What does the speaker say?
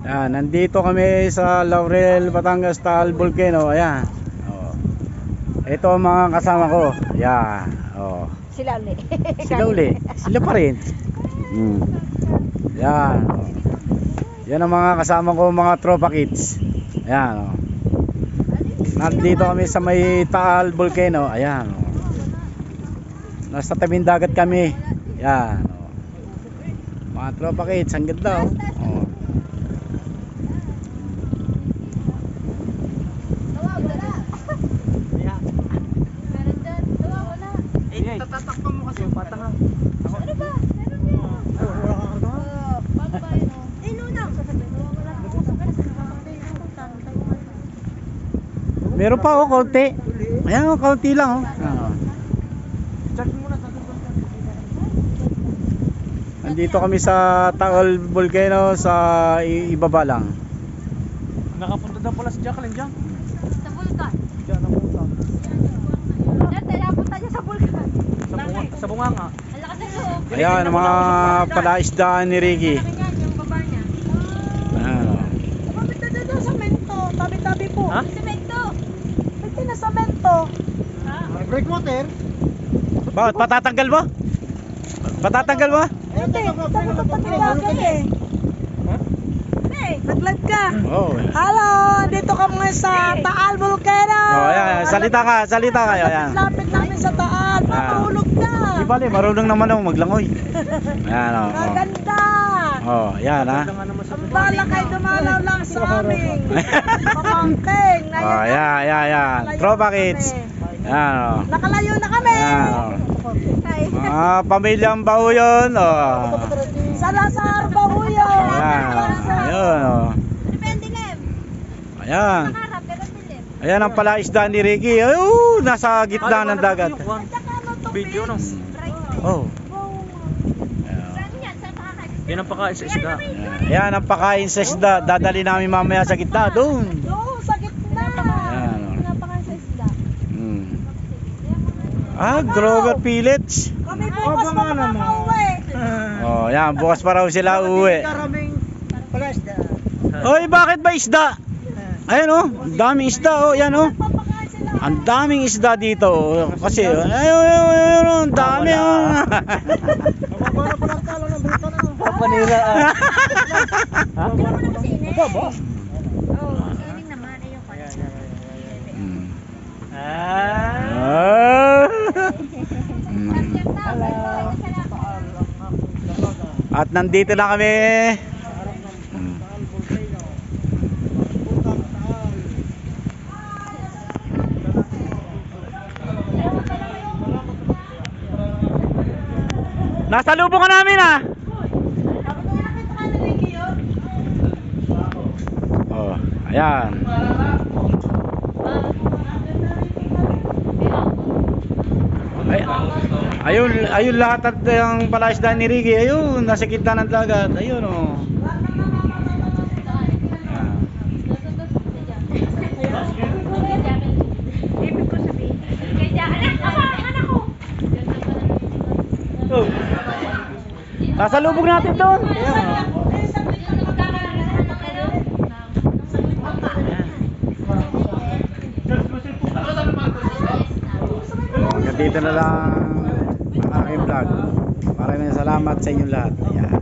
Ayan, nandito kami sa Laurel, Batangas Taal Volcano. Ayan. Oh. Ito ang mga kasama ko. Ayan. Oh. Sila uli. Sila uli. Sila pa rin. Ayan. Oh. Yan ang mga kasama ko, mga tropa kids. Ayan. Oh. Nandito kami sa may Taal Volcano. Ayan. Oh. Nasa tabing dagat kami. Ayan. Oh. Mga tropa kids, ang ganda. Oh. Tatatakpan mo kasi yung patang. Ano ba? Meron niya. Eh, lunang. Meron pa oh, kaunti. Ayan oh, kaunti lang oh. Charge mo na. Nandito kami sa Taal Volcano sa ibaba lang. Nakapunta daw pala si Jacqueline dyan. Sa vulkan. Diyan napunta. Dati, napunta niya sa vulkan. Sa bunganga. Ang lakas ng loob. Ayan ang mga palaisdaan ni Ricky. Sabi niya, yung baba niya. Ayan oh. Bakit na doon sa mento? Tabi-tabi po. Ha? Semento. Bakit na sa mento? Breakwater? Bakit patatanggal mo? Patatanggal mo? Hindi, tabi ko tabi eh. Nag-live ka. Oh. Hello, dito kami sa Taal Volcano. Oh, ayan, salita ka, ayan. Lapit namin sa Taal, matulog ka. Di bali, marunong naman ako maglangoy. Ayan oh. Maganda. Oh, ayan ha. Ang bala kayo dumalaw lang sa amin. Pamangking. Oh, ayan. Tropa kids. Ayan oh. Nakalayo na kami. Ayan oh. Mga pamilyang baho yun oh. Salazar Bahuyo. Ayan, ayun oh. Depende lang. Ayan. Nakaharap, pero dilim. Ayan ang palaisdaan ni Ricky. Ayun, nasa gitna ng dagat. Video no. Oh. Saan yan? Saan makakasin? Yan ang pakain sa isda. Ayan ang pakain sa isda. Dadali namin mamaya sa gitna. Doon. Oo, sa gitna. Ayan oh. Pinapakan sa isda. Grover Pillets. Kami bukas pa makakauwi. Oh, yan, bukas pa raw sila uuwi. Karaming palasda. Hoy, bakit ba isda? Ayan oh, ang daming isda oh, yan oh. Papakain sila. Ang daming isda dito oh. Kasi ayun, ang dami oh. Mababa pa lang talo ng bruto na. Papanila Baba? Oo, sining naman. Ayun pa. At nandito na kami. Nasa lubungan namin ah. Oh, ayan. Ayun lahat at yung palaisdaan ni Ricky. Ayun, nasa gitna ng dagat. Ayun oh. Ibig ko sabihin. Kaya anak ko. Nasa lubog natin doon. Dito na lang ang aking vlog. Maraming salamat sa inyong lahat. Ayan.